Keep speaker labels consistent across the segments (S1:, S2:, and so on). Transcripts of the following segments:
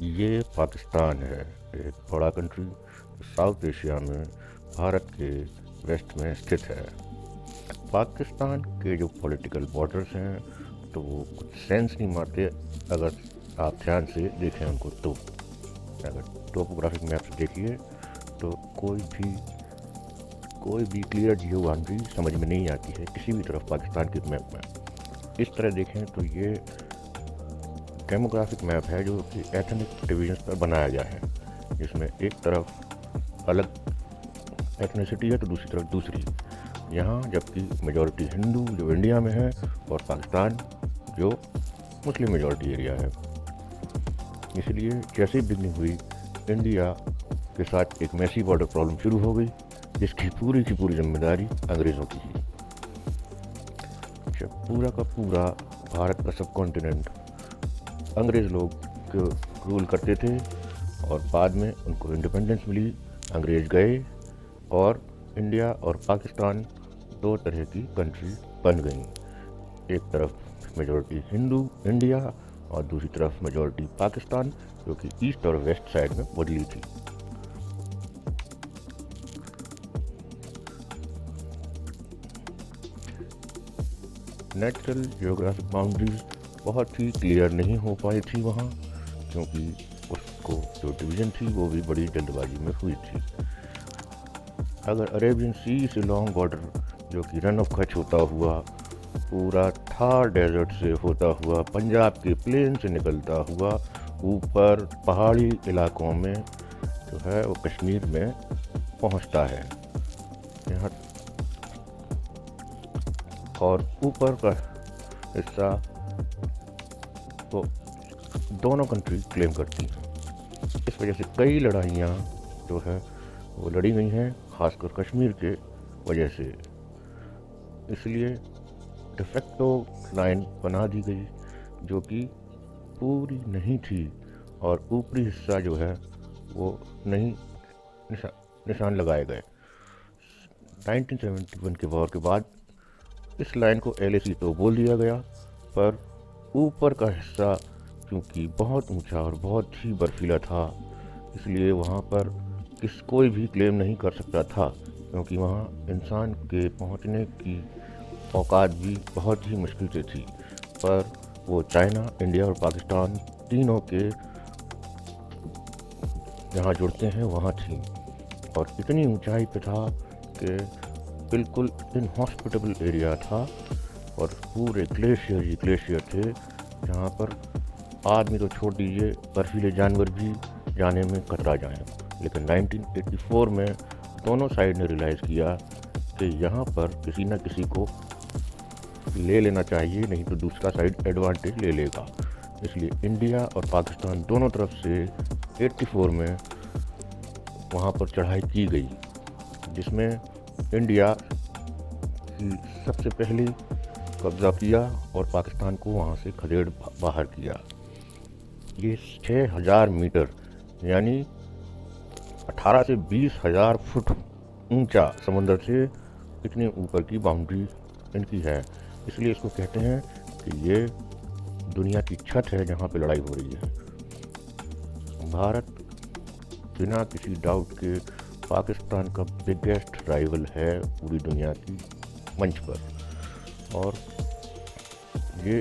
S1: ये पाकिस्तान है, एक बड़ा कंट्री साउथ एशिया में भारत के वेस्ट में स्थित है। पाकिस्तान के जो पॉलिटिकल बॉर्डर्स हैं तो वो कुछ सेंस नहीं मारते अगर आप ध्यान से देखें उनको। तो अगर टोपोग्राफिक मैप से देखिए तो कोई भी क्लियर जियो बाउंड्री समझ में नहीं आती है किसी भी तरफ पाकिस्तान के मैप में। इस तरह देखें तो ये डेमोग्राफिक मैप है जो कि एथनिक डिवीजन पर बनाया गया है, जिसमें एक तरफ अलग एथनिसिटी है तो दूसरी तरफ दूसरी। यहाँ जबकि मेजॉरिटी हिंदू जो इंडिया में है और पाकिस्तान जो मुस्लिम मेजॉरिटी एरिया है। इसलिए जैसे ही बिगनिंग हुई इंडिया के साथ एक मैसी बॉर्डर प्रॉब्लम शुरू हो गई, जिसकी पूरी की पूरी जिम्मेदारी अंग्रेज़ों की थी। जब पूरा का पूरा भारत का सब कॉन्टिनेंट अंग्रेज़ लोग रूल करते थे और बाद में उनको इंडिपेंडेंस मिली, अंग्रेज़ गए और इंडिया और पाकिस्तान दो तरह की कंट्री बन गई। एक तरफ मेजॉरिटी हिंदू इंडिया और दूसरी तरफ मेजॉरिटी पाकिस्तान, जो कि ईस्ट और वेस्ट साइड में बदली थी। नेचुरल जियोग्राफिक बाउंड्रीज बहुत ही क्लियर नहीं हो पाई थी वहाँ, क्योंकि उसको जो डिवीज़न थी वो भी बड़ी जल्दबाजी में हुई थी। अगर अरेबियन सी से लॉन्ग बॉर्डर जो कि रन ऑफ कच्छ होता हुआ पूरा थार डेजर्ट से होता हुआ पंजाब के प्लेन से निकलता हुआ ऊपर पहाड़ी इलाकों में जो है वो कश्मीर में पहुंचता है यहाँ, और ऊपर का हिस्सा तो दोनों कंट्री क्लेम करती हैं। इस वजह से कई लड़ाइयाँ जो है वो लड़ी गई हैं, खासकर कश्मीर के वजह से। इसलिए डिफेक्टो लाइन बना दी गई जो कि पूरी नहीं थी और ऊपरी हिस्सा जो है वो नहीं निशान लगाए गए। 1971 के वॉर के बाद इस लाइन को LAC तो बोल दिया गया, पर ऊपर का हिस्सा क्योंकि बहुत ऊंचा और बहुत ही बर्फीला था, इसलिए वहाँ पर कोई भी क्लेम नहीं कर सकता था, क्योंकि वहाँ इंसान के पहुँचने की औकात भी बहुत ही मुश्किल से थी। पर वो चाइना, इंडिया और पाकिस्तान तीनों के जहाँ जुड़ते हैं वहाँ थी, और इतनी ऊंचाई पे था कि बिल्कुल इनहॉस्पिटेबल एरिया था और पूरे ग्लेशियर ही ग्लेशियर थे, जहाँ पर आदमी तो छोड़ दीजिए बर्फीले जानवर भी जाने में कतरा जाएं। लेकिन 1984 में दोनों साइड ने रियलाइज़ किया कि यहाँ पर किसी न किसी को ले लेना चाहिए, नहीं तो दूसरा साइड एडवांटेज ले लेगा। इसलिए इंडिया और पाकिस्तान दोनों तरफ से 84 में वहाँ पर चढ़ाई की गई, जिसमें इंडिया की सबसे पहले कब्ज़ा किया और पाकिस्तान को वहाँ से खदेड़ बाहर किया। ये 6000 मीटर यानी 18 से 20,000 फुट ऊंचा समुद्र से इतने ऊपर की बाउंड्री इनकी है। इसलिए इसको कहते हैं कि ये दुनिया की छत है जहाँ पे लड़ाई हो रही है। भारत बिना किसी डाउट के पाकिस्तान का बिगेस्ट राइवल है पूरी दुनिया की मंच पर, और ये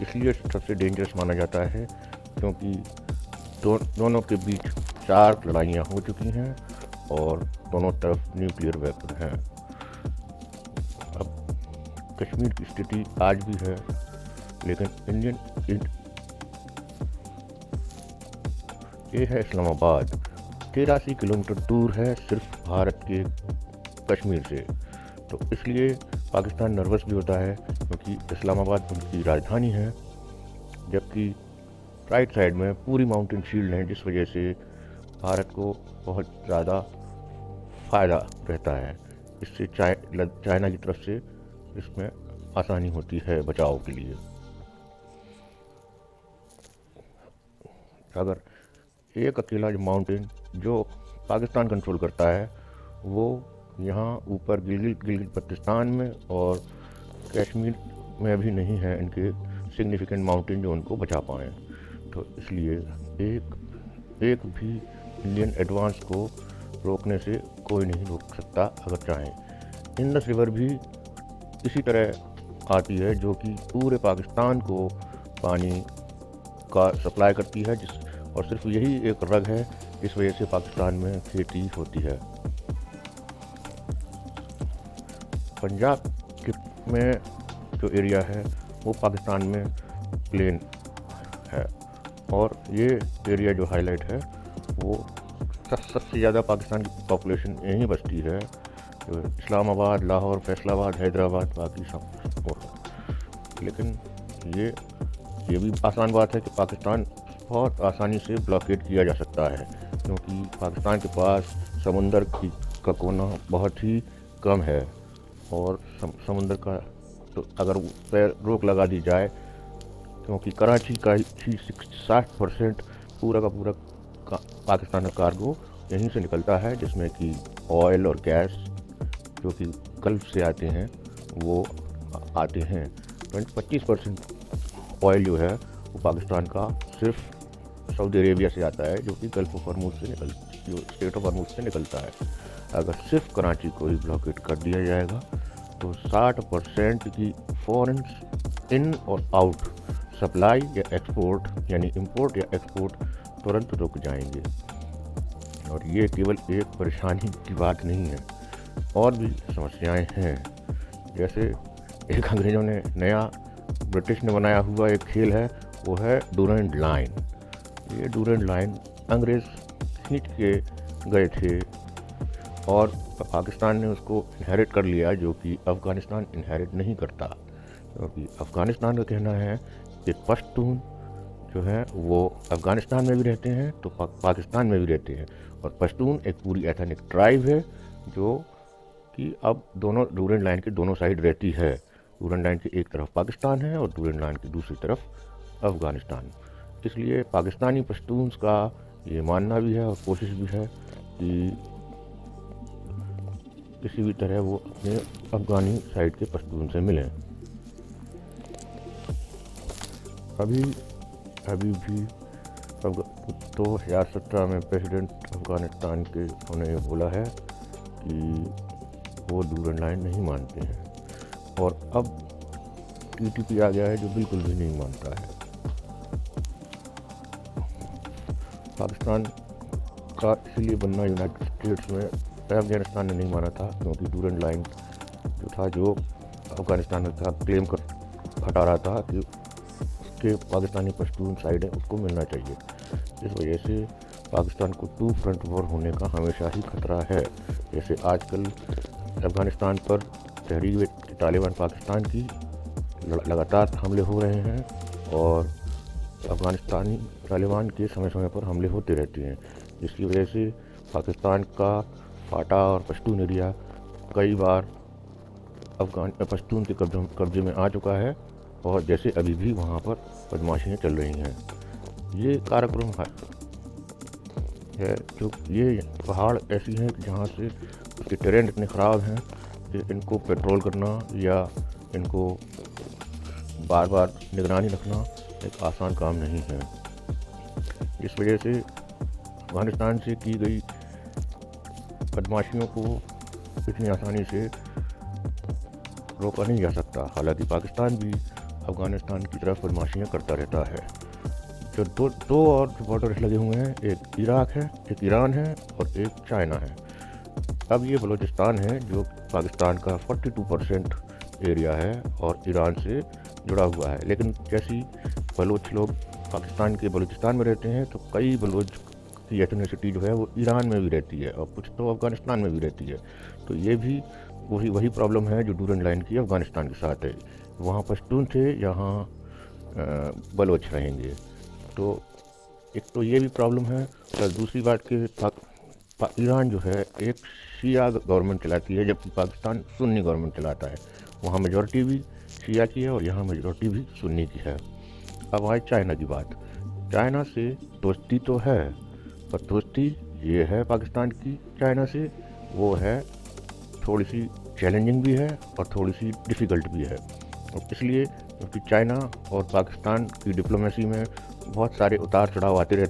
S1: इसलिए सबसे डेंजरस माना जाता है क्योंकि दोनों के बीच 4 लड़ाइयाँ हो चुकी हैं और दोनों तरफ न्यूक्लियर वेपन हैं। अब कश्मीर की स्थिति आज भी है, लेकिन ये है इस्लामाबाद, 83 किलोमीटर दूर है सिर्फ भारत के कश्मीर से। तो इसलिए पाकिस्तान नर्वस भी होता है क्योंकि इस्लामाबाद उनकी राजधानी है, जबकि राइट साइड में पूरी माउंटेन शील्ड है, जिस वजह से भारत को बहुत ज़्यादा फ़ायदा रहता है। इससे चाइना की तरफ से इसमें आसानी होती है बचाव के लिए। अगर एक अकेला जो माउंटेन जो पाकिस्तान कंट्रोल करता है वो यहाँ ऊपर गिलगित बल्तिस्तान में और कश्मीर में भी नहीं है इनके सिग्निफिकेंट माउंटेन जो उनको बचा पाएँ। तो इसलिए एक भी इंडियन एडवांस को रोकने से कोई नहीं रोक सकता अगर चाहें। इंडस रिवर भी इसी तरह आती है, जो कि पूरे पाकिस्तान को पानी का सप्लाई करती है, और सिर्फ यही एक रग है जिस वजह से पाकिस्तान में खेती होती है। पंजाब में जो एरिया है वो पाकिस्तान में प्लेन है, और ये एरिया जो हाईलाइट है वो सबसे ज़्यादा पाकिस्तान की पॉपुलेशन यहीं बसती है। जो इस्लामाबाद, लाहौर, फैसलाबाद, हैदराबाद, बाकी सब। और लेकिन ये भी आसान बात है कि पाकिस्तान बहुत आसानी से ब्लॉकेट किया जा सकता है, क्योंकि पाकिस्तान के पास समुंदर का कोना बहुत ही कम है, और समुंदर का तो अगर पर रोक लगा दी जाए, क्योंकि कराची का ही 60% पूरा का पूरा पाकिस्तान का कार्गो यहीं से निकलता है, जिसमें कि ऑयल और गैस जो कि गल्फ से आते हैं वो आते हैं। 25% ऑयल जो है वो पाकिस्तान का सिर्फ सऊदी अरेबिया से आता है, जो कि गल्फ ऑफ हॉर्मुज़ से जो स्टेट ऑफ हॉर्मुज़ से निकलता है। अगर सिर्फ कराची को ही ब्लॉकेट कर दिया जाएगा तो 60% की फॉरेन इन और आउट सप्लाई या एक्सपोर्ट, यानी इंपोर्ट या एक्सपोर्ट तुरंत रुक जाएंगे। और ये केवल एक परेशानी की बात नहीं है, और भी समस्याएं हैं। जैसे एक अंग्रेज़ों ने नया ब्रिटिश ने बनाया हुआ एक खेल है, वो है डूरेंट लाइन। ये डूरेंट लाइन अंग्रेज़ खींच के गए थे और पाकिस्तान ने उसको इनहेरिट कर लिया, जो कि अफ़गानिस्तान इनहेरिट नहीं करता, क्योंकि अफ़गानिस्तान का कहना है कि पश्तून जो है वो अफ़गानिस्तान में भी रहते हैं तो पाकिस्तान में भी रहते हैं, और पश्तून एक पूरी एथनिक ट्राइब है जो कि अब दोनों डूरेंट लाइन के दोनों साइड रहती है। डूरेंट लाइन की एक तरफ पाकिस्तान है और डूरेंट लाइन की दूसरी तरफ अफ़गानिस्तान। इसलिए पाकिस्तानी पश्तून्स का ये मानना भी है और कोशिश भी है कि किसी भी तरह वो अपने अफ़गानी साइड के पश्तून से मिलें। अभी भी 2017 में प्रेसिडेंट अफ़गानिस्तान के उन्होंने ये बोला है कि वो डूरेंट लाइन नहीं मानते हैं, और अब TTP आ गया है जो बिल्कुल भी नहीं मानता है। पाकिस्तान का इसलिए बनना यूनाइटेड स्टेट्स में अफ़गानिस्तान ने नहीं माना था, क्योंकि डूरेंट लाइन जो था, जो अफ़गानिस्तान में था, क्लेम हटा रहा था कि उसके पाकिस्तानी पश्तून साइड है उसको मिलना चाहिए। इस वजह से पाकिस्तान को टू फ्रंट वॉर होने का हमेशा ही खतरा है। जैसे आजकल अफ़गानिस्तान पर तहरीक तालिबान पाकिस्तान की लगातार हमले हो रहे हैं, और अफ़गानिस्तानी तालिबान के समय समय पर हमले होते रहते हैं, जिसकी वजह से पाकिस्तान का फाटा और पश्तून एरिया कई बार पश्तून के कब्जे में आ चुका है, और जैसे अभी भी वहाँ पर बदमाशियाँ चल रही हैं। ये कार्यक्रम है जो ये पहाड़ ऐसी हैं कि जहाँ से उसके टेरेन इतने ख़राब हैं कि इनको पेट्रोल करना या इनको बार बार निगरानी रखना एक आसान काम नहीं है। इस वजह से अफ़गानिस्तान से की गई बदमाशियों को इतनी आसानी से रोका नहीं जा सकता। हालांकि पाकिस्तान भी अफ़गानिस्तान की तरफ बदमाशियाँ करता रहता है। जो दो और बॉर्डर लगे हुए हैं, एक इराक है, एक ईरान है और एक चाइना है। अब ये बलूचिस्तान है जो पाकिस्तान का 42% एरिया है और ईरान से जुड़ा हुआ है। लेकिन जैसी बलूच लोग पाकिस्तान के बलूचिस्तान में रहते हैं तो कई बलूच की एथनिसिटी जो है वो ईरान में भी रहती है और कुछ तो अफ़गानिस्तान में भी रहती है। तो ये भी वही प्रॉब्लम है जो डूरेंट लाइन की अफ़गानिस्तान के साथ है। वहाँ पश्तून थे, यहाँ बलोच रहेंगे। तो एक तो ये भी प्रॉब्लम है। और दूसरी बात कि ईरान जो है एक शिया गवर्नमेंट चलाती है, जबकि पाकिस्तान सुन्नी गवर्नमेंट चलाता है। वहाँ मेजॉरिटी भी शिया की है और यहाँ मेजॉरिटी भी सुन्नी की है। अब आए चाइना की बात। चाइना से दोस्ती तो है, पर दोस्ती ये है पाकिस्तान की चाइना से, वो है थोड़ी सी चैलेंजिंग भी है और थोड़ी सी डिफ़िकल्ट भी है। और इसलिए क्योंकि चाइना और पाकिस्तान की डिप्लोमेसी में बहुत सारे उतार चढ़ाव आते रहते